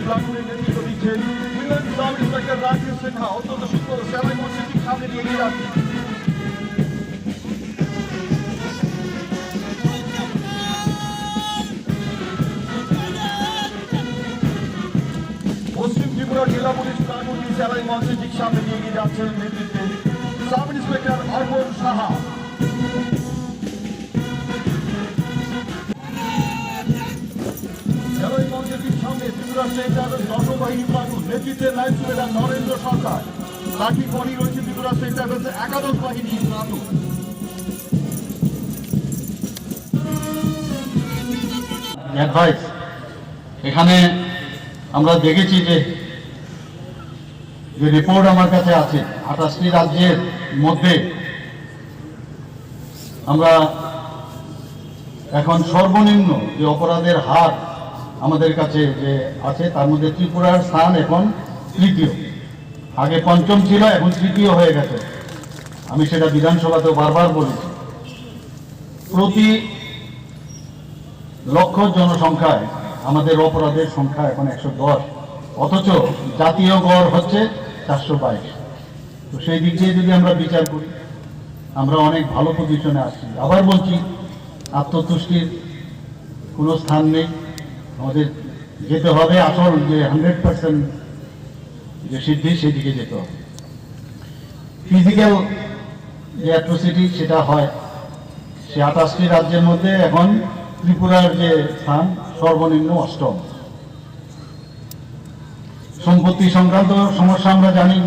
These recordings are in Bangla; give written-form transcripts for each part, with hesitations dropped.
প্লাটুনের নেতৃত্ব দিচ্ছেন মিলন সাব ইন্সপেক্টর রাজীব সিনহা অত্যন্ত সুন্দর সেলাই মসজিদটির সামনে দিয়ে এগিয়ে যাচ্ছেন। পশ্চিম ত্রিপুরা জেলা পুলিশ প্লাটুনটি সেলাই মসজিদটির সামনে দিয়ে এগিয়ে যাচ্ছেন নেতৃত্বে সাব ইন্সপেক্টর অর্পণ সাহা। সেলাই মসজিদটির সামনে ত্রিপুরা সেন্টার দশম বাহিনী প্লাটুন নেতৃত্বে লাইন সুবেদার নরেন্দ্র সরকার। লাঠি খনি রয়েছে ত্রিপুরা সেন্টার একাদশ বাহিনী প্লাটুন। এখানে আমরা দেখেছি যে রিপোর্ট আমার কাছে আছে 28টি রাজ্যের মধ্যে আমরা এখন সর্বনিম্ন যে অপরাধের হার আমাদের কাছে যে আছে তার মধ্যে ত্রিপুরার স্থান এখন তৃতীয়। আগে পঞ্চম ছিল, এখন তৃতীয় হয়ে গেছে। আমি সেটা বিধানসভাতেও বারবার বলেছি। প্রতি লক্ষ জনসংখ্যায় আমাদের অপরাধের সংখ্যা এখন 110, অথচ জাতীয় গড় হচ্ছে 422। তো সেই দিক দিয়ে যদি আমরা বিচার করি আমরা অনেক ভালো পজিশনে আসছি। আবার বলছি, আত্মতুষ্টির কোনো স্থান নেই, আমাদের যেতে হবে আসল যে 100% যে সিদ্ধি সেদিকে যেতে হবে। ফিজিক্যাল যে অ্যাট্রোসিটি সেটা হয়, সে 28টি রাজ্যের মধ্যে এখন ত্রিপুরার যে স্থান সর্বনিম্ন 8ম। সম্পত্তি সংক্রান্ত সমস্যা আমরা জানি,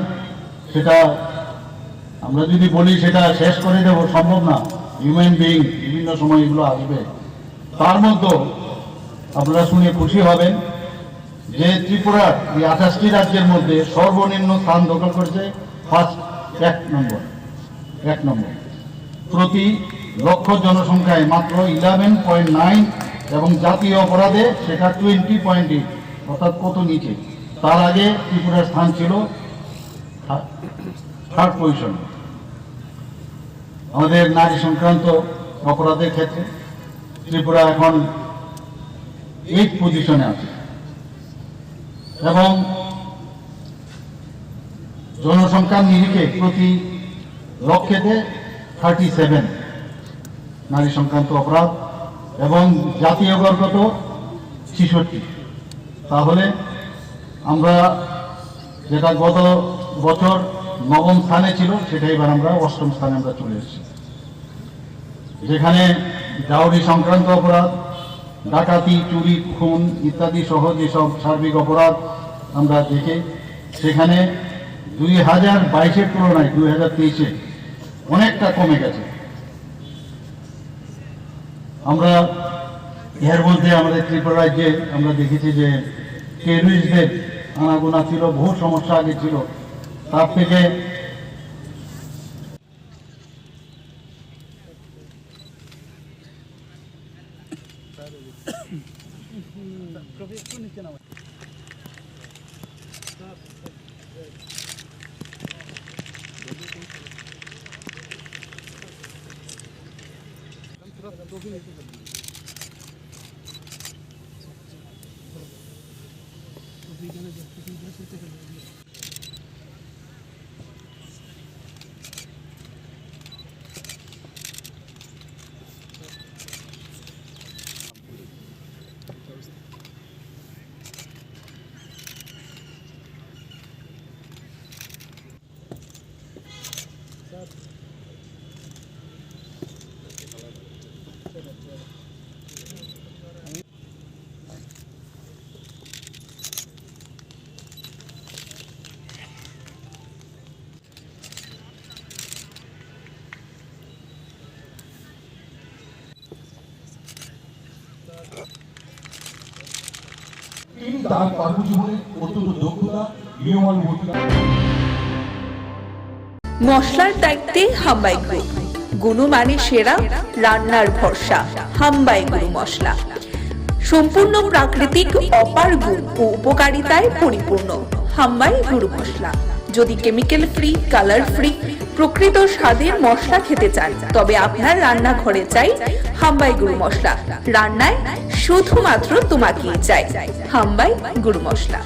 সেটা আমরা যদি বলি সেটা শেষ করে দেব সম্ভব না। হিউম্যান বিইং বিভিন্ন সময় এগুলো আসবে। তার মধ্যে আপনারা শুনে খুশি হবেন যে ত্রিপুরার এই 28টি রাজ্যের মধ্যে সর্বনিম্ন স্থান দখল করেছে এক নম্বর। প্রতি লক্ষ জনসংখ্যায় মাত্র 11.9 এবং জাতীয় অপরাধে সেটা 20.8, অর্থাৎ কত নিচে। তার আগে ত্রিপুরার স্থান ছিল 3rd পজিশন। আমাদের নারী সংক্রান্ত অপরাধের ক্ষেত্রে ত্রিপুরা এখন 8th পজিশনে আছে এবং জনসংখ্যার নিরিখে প্রতি লক্ষেতে 37 নারী সংক্রান্ত অপরাধ এবং জাতীয় গড় কত 66। তাহলে আমরা যেটা গত বছর 9ম স্থানে ছিল সেটা এবার আমরা 8ম স্থানে আমরা চলে এসেছি। যেখানে ডাউরি সংক্রান্ত অপরাধ, ডাকাতি, চুরি, খুন ইত্যাদি সহ যেসব সার্বিক অপরাধ আমরা দেখি, সেখানে 2022-এর তুলনায় 2023-এ অনেকটা কমে গেছে। আমরা এর মধ্যে আমাদের ত্রিপুরা রাজ্যে আমরা দেখেছি যে টেররিস্টদের আনাগোনা ছিল, বহু সমস্যা আগে ছিল, তার থেকে তিনি তার কর্মজীবনে অত্যন্ত দক্ষতা, নিয়মানুবর্তিতা। মশলার দায়িত্বে হাম্বাই গ্রুপ, গুণমানে সেরা, রান্নার ভরসা। হাম্বাই গুরু মশলা সম্পূর্ণ প্রাকৃতিক, অপার গুণ ও উপকারিতায় পরিপূর্ণ। হাম্বাই গুরু মশলা। যদি কেমিক্যাল ফ্রি, কালার ফ্রি, প্রকৃত স্বাদের মশলা খেতে চান তবে আপনার রান্নাঘরে চাই হাম্বাই গুরু মশলা। রান্নায় শুধুমাত্র তোমাকেই চাই হাম্বাই গুঁড়ো মশলা।